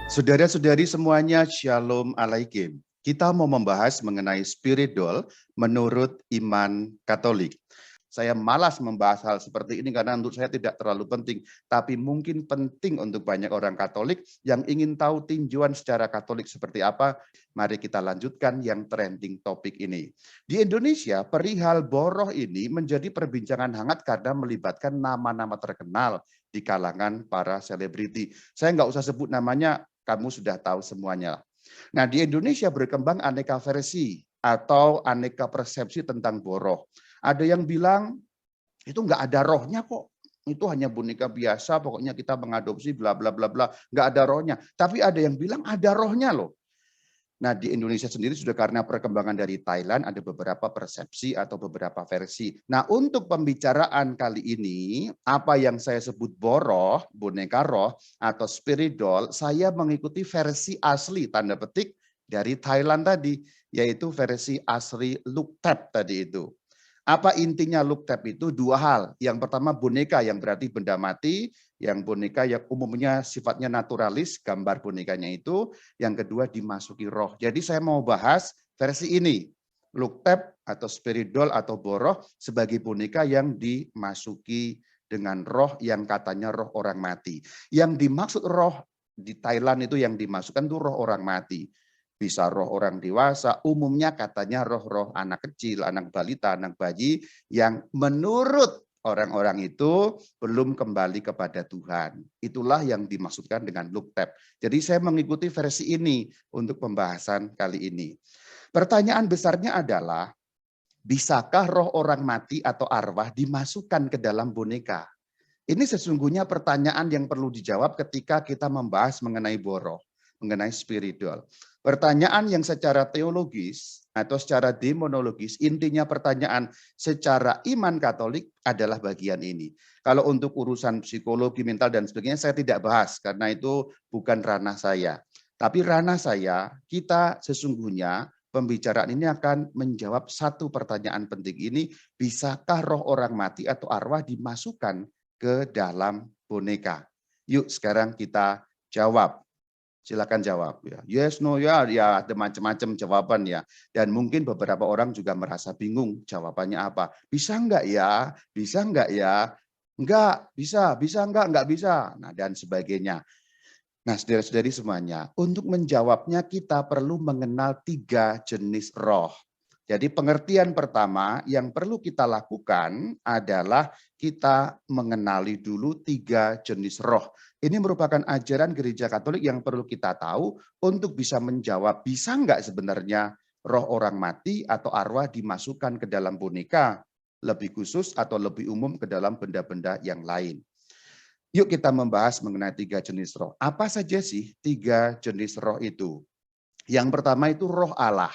Saudara-saudari semuanya, Shalom Alaikum. Kita mau membahas mengenai spiritual menurut iman Katolik. Saya malas membahas hal seperti ini karena menurut saya tidak terlalu penting. Tapi mungkin penting untuk banyak orang Katolik yang ingin tahu tinjauan secara Katolik seperti apa. Mari kita lanjutkan yang trending topik ini. Di Indonesia, perihal boroh ini menjadi perbincangan hangat karena melibatkan nama-nama terkenal di kalangan para selebriti. Saya nggak usah sebut namanya, kamu sudah tahu semuanya. Nah, di Indonesia berkembang aneka versi atau aneka persepsi tentang boroh. Ada yang bilang itu nggak ada rohnya kok. Itu hanya boneka biasa, pokoknya kita mengadopsi bla bla bla bla, nggak ada rohnya. Tapi ada yang bilang ada rohnya loh. Nah, di Indonesia sendiri sudah karena perkembangan dari Thailand ada beberapa persepsi atau beberapa versi. Nah, untuk pembicaraan kali ini, apa yang saya sebut boroh, boneka roh, atau spirit doll, saya mengikuti versi asli, tanda petik, dari Thailand tadi, yaitu versi asli Luktep tadi itu. Apa intinya Luktep itu? Dua hal. Yang pertama boneka yang berarti benda mati, yang boneka yang umumnya sifatnya naturalis, gambar bonekanya itu. Yang kedua dimasuki roh. Jadi saya mau bahas versi ini. Luktep atau spirit doll atau boroh sebagai boneka yang dimasuki dengan roh yang katanya roh orang mati. Yang dimaksud roh di Thailand itu yang dimasukkan itu roh orang mati. Bisa roh orang dewasa, umumnya katanya roh-roh anak kecil, anak balita, anak bayi yang menurut orang-orang itu belum kembali kepada Tuhan. Itulah yang dimaksudkan dengan Luktep. Jadi saya mengikuti versi ini untuk pembahasan kali ini. Pertanyaan besarnya adalah, bisakah roh orang mati atau arwah dimasukkan ke dalam boneka? Ini sesungguhnya pertanyaan yang perlu dijawab ketika kita membahas mengenai boroh, mengenai spiritual. Pertanyaan yang secara teologis atau secara demonologis, intinya pertanyaan secara iman Katolik adalah bagian ini. Kalau untuk urusan psikologi, mental, dan sebagainya saya tidak bahas karena itu bukan ranah saya. Tapi ranah saya, kita sesungguhnya pembicaraan ini akan menjawab satu pertanyaan penting ini, bisakah roh orang mati atau arwah dimasukkan ke dalam boneka? Yuk sekarang kita jawab. Silakan jawab ya. Yes, no, ya, ya ada macam-macam jawaban ya. Dan mungkin beberapa orang juga merasa bingung jawabannya apa. Bisa enggak ya? Bisa enggak ya? Enggak, bisa enggak bisa. Nah, dan sebagainya. Nah, saudara-saudari semuanya, untuk menjawabnya kita perlu mengenal 3 jenis roh. Jadi pengertian pertama yang perlu kita lakukan adalah kita mengenali dulu 3 jenis roh. Ini merupakan ajaran gereja Katolik yang perlu kita tahu untuk bisa menjawab, bisa enggak sebenarnya roh orang mati atau arwah dimasukkan ke dalam boneka, lebih khusus atau lebih umum ke dalam benda-benda yang lain. Yuk kita membahas mengenai 3 jenis roh. Apa saja sih 3 jenis roh itu? Yang pertama itu roh Allah.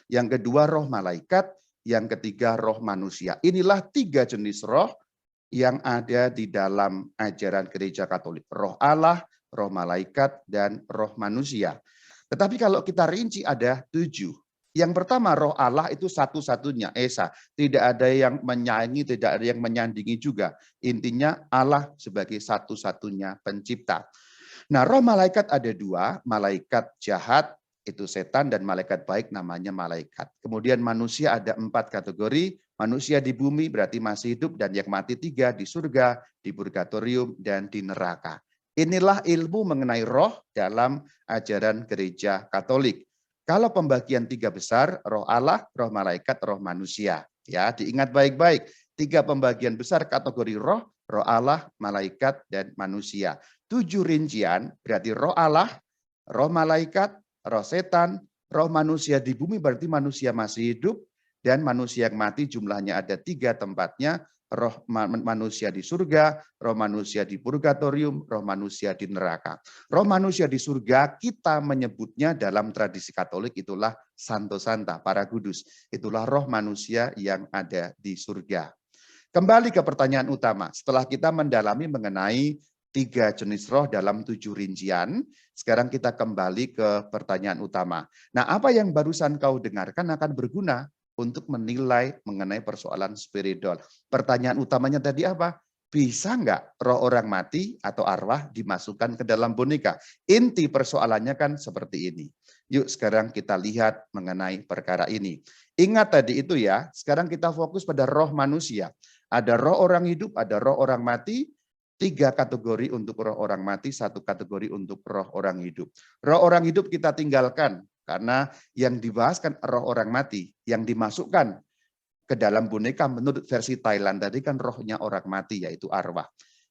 Yang kedua roh malaikat, yang ketiga roh manusia. Inilah 3 jenis roh yang ada di dalam ajaran gereja Katolik. Roh Allah, roh malaikat, dan roh manusia. Tetapi kalau kita rinci ada 7. Yang pertama roh Allah itu satu-satunya, Esa. Tidak ada yang menyaingi, tidak ada yang menyandingi juga. Intinya Allah sebagai satu-satunya pencipta. Nah, roh malaikat ada 2, malaikat jahat itu setan dan malaikat baik namanya malaikat. Kemudian manusia ada 4 kategori, manusia di bumi berarti masih hidup dan yang mati 3 di surga, di purgatorium dan di neraka. Inilah ilmu mengenai roh dalam ajaran gereja Katolik. Kalau pembagian 3 besar, roh Allah, roh malaikat, roh manusia. Ya, diingat baik-baik. 3 pembagian besar kategori roh, roh Allah, malaikat, dan manusia. 7 rincian berarti roh Allah, roh malaikat, roh setan, roh manusia di bumi berarti manusia masih hidup, dan manusia yang mati jumlahnya ada 3 tempatnya, roh manusia di surga, roh manusia di purgatorium, roh manusia di neraka. Roh manusia di surga kita menyebutnya dalam tradisi Katolik itulah Santo Santa, para kudus. Itulah roh manusia yang ada di surga. Kembali ke pertanyaan utama, setelah kita mendalami mengenai 3 jenis roh dalam 7 rincian, sekarang kita kembali ke pertanyaan utama. Nah, apa yang barusan kau dengarkan akan berguna untuk menilai mengenai persoalan spiritual. Pertanyaan utamanya tadi apa? Bisa nggak roh orang mati atau arwah dimasukkan ke dalam boneka? Inti persoalannya kan seperti ini. Yuk sekarang kita lihat mengenai perkara ini. Ingat tadi itu ya, sekarang kita fokus pada roh manusia. Ada roh orang hidup, ada roh orang mati, 3 kategori untuk roh orang mati, 1 kategori untuk roh orang hidup. Roh orang hidup kita tinggalkan, karena yang dibahas kan roh orang mati, yang dimasukkan ke dalam boneka menurut versi Thailand tadi kan rohnya orang mati yaitu arwah.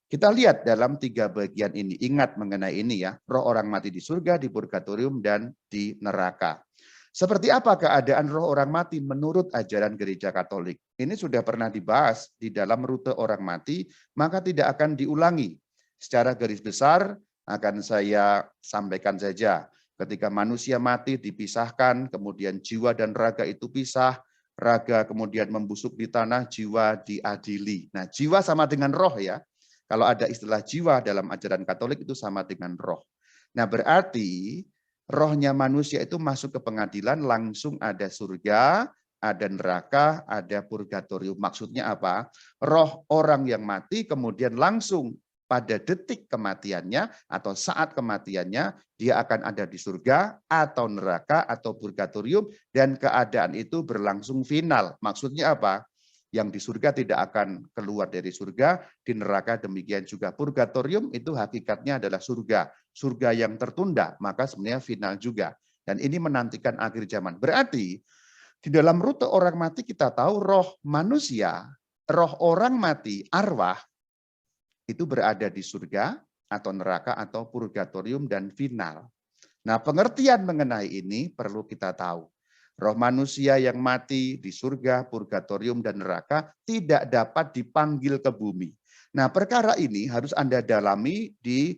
Kita lihat dalam 3 bagian ini, ingat mengenai ini ya, roh orang mati di surga, di purgatorium, dan di neraka. Seperti apa keadaan roh orang mati menurut ajaran gereja Katolik? Ini sudah pernah dibahas di dalam rute orang mati, maka tidak akan diulangi. Secara garis besar akan saya sampaikan saja. Ketika manusia mati dipisahkan, kemudian jiwa dan raga itu pisah, raga kemudian membusuk di tanah, jiwa diadili. Nah, jiwa sama dengan roh ya. Kalau ada istilah jiwa dalam ajaran Katolik itu sama dengan roh. Nah, berarti rohnya manusia itu masuk ke pengadilan, langsung ada surga, ada neraka, ada purgatorium. Maksudnya apa? Roh orang yang mati kemudian langsung pada detik kematiannya atau saat kematiannya, dia akan ada di surga atau neraka atau purgatorium, dan keadaan itu berlangsung final. Maksudnya apa? Yang di surga tidak akan keluar dari surga, di neraka demikian juga. Purgatorium itu hakikatnya adalah surga. Surga yang tertunda, maka sebenarnya final juga. Dan ini menantikan akhir zaman. Berarti di dalam rute orang mati kita tahu roh manusia, roh orang mati, arwah, itu berada di surga atau neraka atau purgatorium dan final. Nah, pengertian mengenai ini perlu kita tahu. Roh manusia yang mati di surga, purgatorium, dan neraka tidak dapat dipanggil ke bumi. Nah, perkara ini harus Anda dalami di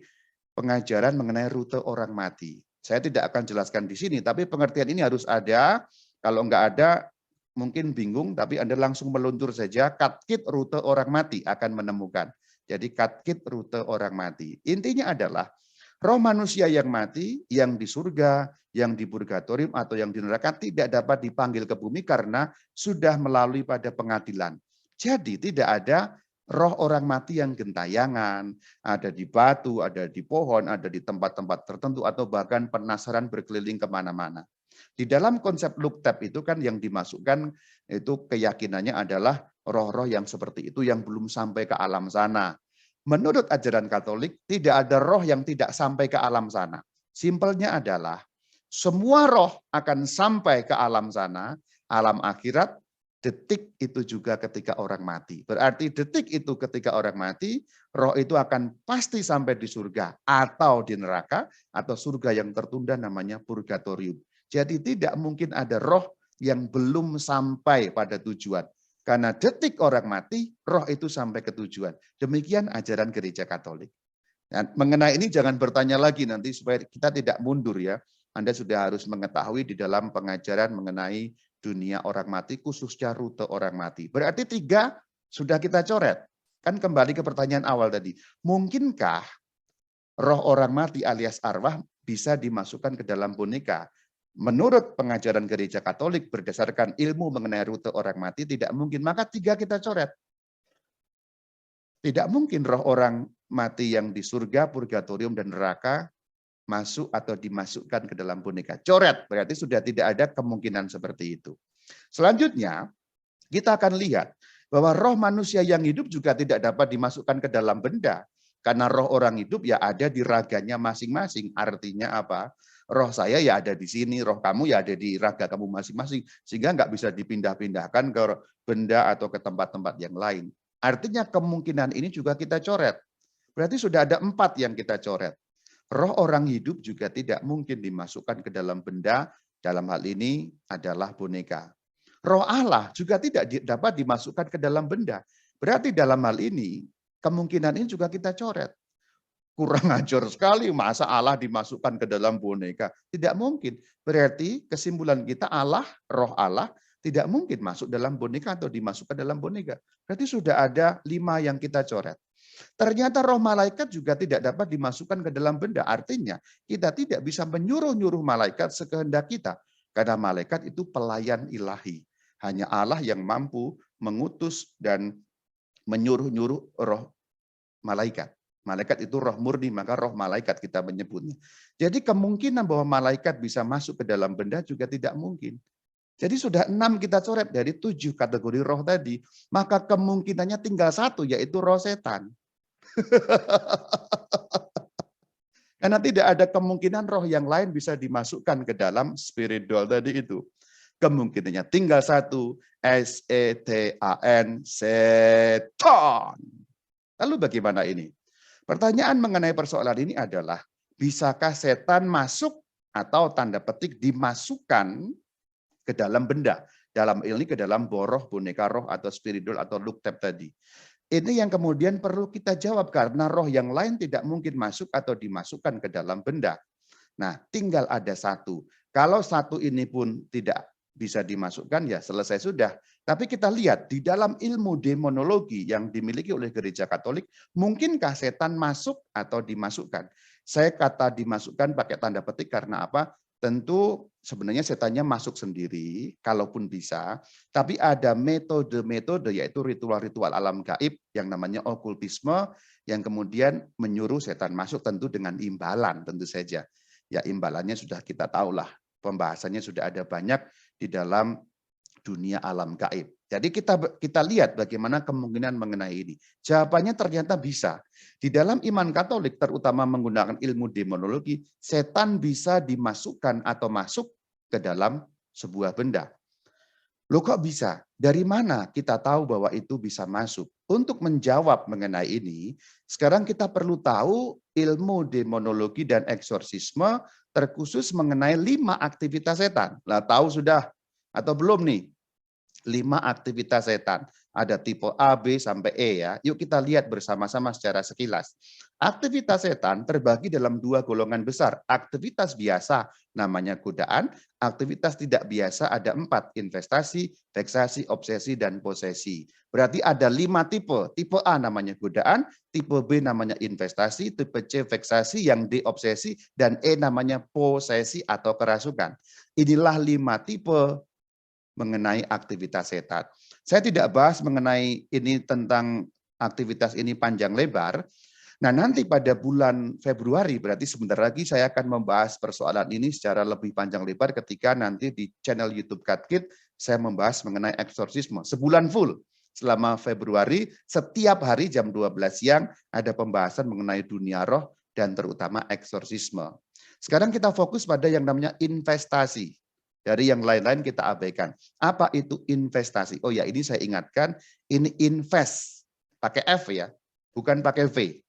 pengajaran mengenai rute orang mati. Saya tidak akan jelaskan di sini, tapi pengertian ini harus ada. Kalau enggak ada, mungkin bingung, tapi Anda langsung meluncur saja, katkit rute orang mati akan menemukan. Jadi katkit rute orang mati. Intinya adalah roh manusia yang mati, yang di surga, yang di purgatorium, atau yang di neraka tidak dapat dipanggil ke bumi karena sudah melalui pada pengadilan. Jadi tidak ada roh orang mati yang gentayangan, ada di batu, ada di pohon, ada di tempat-tempat tertentu, atau bahkan penasaran berkeliling kemana-mana. Di dalam konsep look tab itu kan yang dimasukkan itu keyakinannya adalah roh-roh yang seperti itu yang belum sampai ke alam sana. Menurut ajaran Katolik, tidak ada roh yang tidak sampai ke alam sana. Simpelnya adalah semua roh akan sampai ke alam sana, alam akhirat, detik itu juga ketika orang mati. Berarti detik itu ketika orang mati, roh itu akan pasti sampai di surga atau di neraka, atau surga yang tertunda namanya purgatorium. Jadi tidak mungkin ada roh yang belum sampai pada tujuan. Karena detik orang mati, roh itu sampai ke tujuan. Demikian ajaran gereja Katolik. Nah, mengenai ini jangan bertanya lagi nanti supaya kita tidak mundur ya. Anda sudah harus mengetahui di dalam pengajaran mengenai dunia orang mati, khususnya rute orang mati. Berarti 3 sudah kita coret. Kan kembali ke pertanyaan awal tadi. Mungkinkah roh orang mati alias arwah bisa dimasukkan ke dalam boneka? Menurut pengajaran gereja Katolik berdasarkan ilmu mengenai rute orang mati tidak mungkin. Maka 3 kita coret. Tidak mungkin roh orang mati yang di surga, purgatorium, dan neraka masuk atau dimasukkan ke dalam boneka. Coret, berarti sudah tidak ada kemungkinan seperti itu. Selanjutnya, kita akan lihat bahwa roh manusia yang hidup juga tidak dapat dimasukkan ke dalam benda. Karena roh orang hidup ya ada di raganya masing-masing. Artinya apa? Roh saya ya ada di sini, roh kamu ya ada di raga kamu masing-masing. Sehingga nggak bisa dipindah-pindahkan ke benda atau ke tempat-tempat yang lain. Artinya kemungkinan ini juga kita coret. Berarti sudah ada 4 yang kita coret. Roh orang hidup juga tidak mungkin dimasukkan ke dalam benda, dalam hal ini adalah boneka. Roh Allah juga tidak dapat dimasukkan ke dalam benda. Berarti dalam hal ini, kemungkinan ini juga kita coret. Kurang ajar sekali, masa Allah dimasukkan ke dalam boneka? Tidak mungkin. Berarti kesimpulan kita Allah, roh Allah, tidak mungkin masuk dalam boneka atau dimasukkan dalam boneka. Berarti sudah ada 5 yang kita coret. Ternyata roh malaikat juga tidak dapat dimasukkan ke dalam benda. Artinya kita tidak bisa menyuruh-nyuruh malaikat sekehendak kita. Karena malaikat itu pelayan ilahi. Hanya Allah yang mampu mengutus dan menyuruh-nyuruh roh malaikat. Malaikat itu roh murni, maka roh malaikat kita menyebutnya. Jadi kemungkinan bahwa malaikat bisa masuk ke dalam benda juga tidak mungkin. Jadi sudah 6 kita coret dari 7 kategori roh tadi, maka kemungkinannya tinggal 1, yaitu roh setan. Karena tidak ada kemungkinan roh yang lain bisa dimasukkan ke dalam spiritual tadi itu. Kemungkinannya tinggal 1, S-E-T-A-N, setan. Lalu bagaimana ini? Pertanyaan mengenai persoalan ini adalah, bisakah setan masuk atau tanda petik dimasukkan ke dalam benda? Dalam ini ke dalam boroh, boneka roh, atau spiritual, atau luktep tadi. Ini yang kemudian perlu kita jawab, karena roh yang lain tidak mungkin masuk atau dimasukkan ke dalam benda. Nah, tinggal ada 1. Kalau 1 ini pun tidak bisa dimasukkan, ya selesai sudah. Tapi kita lihat di dalam ilmu demonologi yang dimiliki oleh gereja Katolik, mungkinkah setan masuk atau dimasukkan? Saya kata dimasukkan pakai tanda petik karena apa? Tentu sebenarnya setannya masuk sendiri, kalaupun bisa. Tapi ada metode-metode, yaitu ritual-ritual alam gaib yang namanya okultisme, yang kemudian menyuruh setan masuk, tentu dengan imbalan tentu saja. Ya imbalannya sudah kita tahulah, pembahasannya sudah ada banyak di dalam dunia alam gaib. Jadi kita lihat bagaimana kemungkinan mengenai ini. Jawabannya ternyata bisa. Di dalam iman Katolik, terutama menggunakan ilmu demonologi, setan bisa dimasukkan atau masuk ke dalam sebuah benda. Loh kok bisa? Dari mana kita tahu bahwa itu bisa masuk? Untuk menjawab mengenai ini, sekarang kita perlu tahu ilmu demonologi dan eksorsisme terkhusus mengenai 5 aktivitas setan. Lah tahu sudah atau belum nih? 5 aktivitas setan. Ada tipe A, B, sampai E ya. Yuk kita lihat bersama-sama secara sekilas. Aktivitas setan terbagi dalam 2 golongan besar. Aktivitas biasa namanya godaan, aktivitas tidak biasa ada 4, investasi, veksasi, obsesi, dan posesi. Berarti ada 5 tipe. Tipe A namanya godaan, tipe B namanya investasi, tipe C veksasi, yang D obsesi, dan E namanya posesi atau kerasukan. Inilah 5 tipe mengenai aktivitas setan. Saya tidak bahas mengenai ini tentang aktivitas ini panjang lebar. Nah, nanti pada bulan Februari, berarti sebentar lagi saya akan membahas persoalan ini secara lebih panjang lebar ketika nanti di channel YouTube Katkit saya membahas mengenai eksorsisme. Sebulan full selama Februari, setiap hari jam 12 siang ada pembahasan mengenai dunia roh dan terutama eksorsisme. Sekarang kita fokus pada yang namanya investasi. Dari yang lain-lain kita abaikan. Apa itu investasi? Oh ya, ini saya ingatkan, ini invest, pakai F ya, bukan pakai V.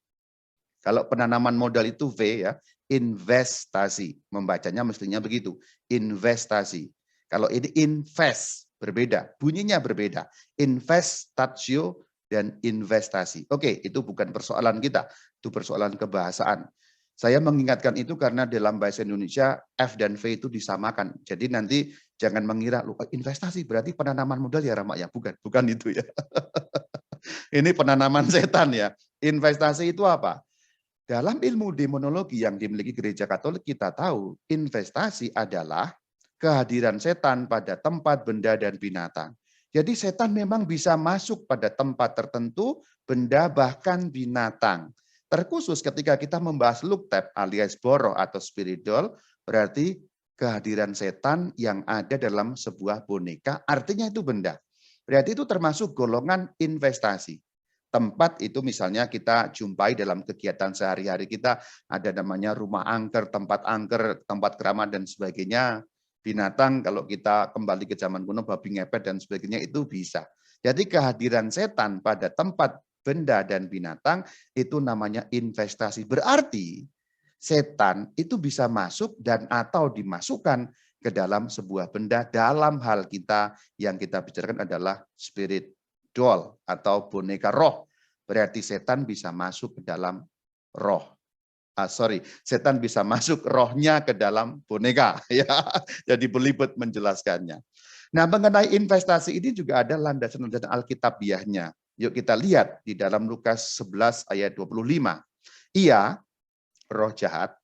Kalau penanaman modal itu V ya, investasi. Membacanya mestinya begitu, investasi. Kalau ini invest, berbeda, bunyinya berbeda. Investatio dan investasi. Oke, itu bukan persoalan kita, itu persoalan kebahasaan. Saya mengingatkan itu karena dalam bahasa Indonesia F dan V itu disamakan. Jadi nanti jangan mengira investasi berarti penanaman modal ya Rama ya. Bukan itu ya. Ini penanaman setan ya. Investasi itu apa? Dalam ilmu demonologi yang dimiliki gereja Katolik kita tahu investasi adalah kehadiran setan pada tempat, benda, dan binatang. Jadi setan memang bisa masuk pada tempat tertentu, benda, bahkan binatang. Terkhusus ketika kita membahas luktep alias boroh atau spiritual, berarti kehadiran setan yang ada dalam sebuah boneka, artinya itu benda. Berarti itu termasuk golongan investasi. Tempat itu misalnya kita jumpai dalam kegiatan sehari-hari kita, ada namanya rumah angker, tempat keramat dan sebagainya. Binatang kalau kita kembali ke zaman kuno, babi ngepet dan sebagainya itu bisa. Jadi kehadiran setan pada tempat, benda, dan binatang itu namanya investasi. Berarti setan itu bisa masuk dan atau dimasukkan ke dalam sebuah benda dalam hal kita yang kita bicarakan adalah spirit doll atau boneka roh. Berarti setan bisa masuk ke dalam roh. Setan bisa masuk rohnya ke dalam boneka. Ya, jadi belibet menjelaskannya. Nah, mengenai investasi ini juga ada landasan-landasan alkitabiahnya. Yuk kita lihat di dalam Lukas 11 ayat 25. Ia, roh jahat,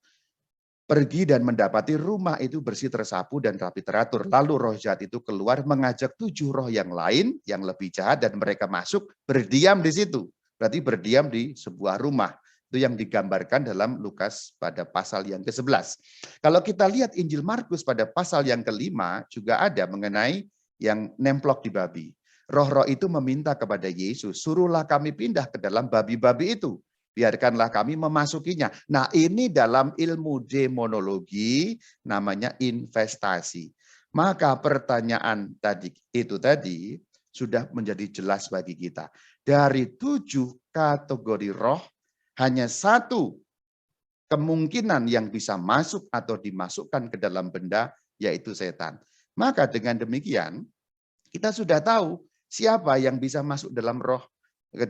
pergi dan mendapati rumah itu bersih tersapu dan rapi teratur. Lalu roh jahat itu keluar mengajak 7 roh yang lain yang lebih jahat dan mereka masuk berdiam di situ. berarti berdiam di sebuah rumah. Itu yang digambarkan dalam Lukas pada pasal yang ke-11. Kalau kita lihat Injil Markus pada pasal yang ke-5 juga ada mengenai yang nemplok di babi. Roh-roh itu meminta kepada Yesus, suruhlah kami pindah ke dalam babi-babi itu. Biarkanlah kami memasukinya. Nah, ini dalam ilmu demonologi namanya investasi. Maka pertanyaan tadi sudah menjadi jelas bagi kita. Dari 7 kategori roh, hanya satu kemungkinan yang bisa masuk atau dimasukkan ke dalam benda, yaitu setan. Maka dengan demikian, kita sudah tahu siapa yang bisa masuk dalam roh, ke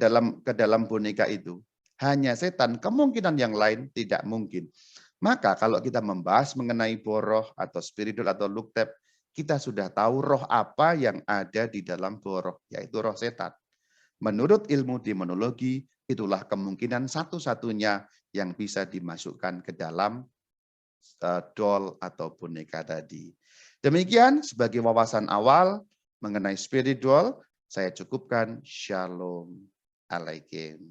dalam boneka itu. Hanya setan, kemungkinan yang lain tidak mungkin. Maka kalau kita membahas mengenai boroh atau spiritual atau luktep, kita sudah tahu roh apa yang ada di dalam boroh, yaitu roh setan. Menurut ilmu demonologi, itulah kemungkinan satu-satunya yang bisa dimasukkan ke dalam doll atau boneka tadi. Demikian sebagai wawasan awal mengenai spiritual, saya cukupkan. Shalom Alaikum.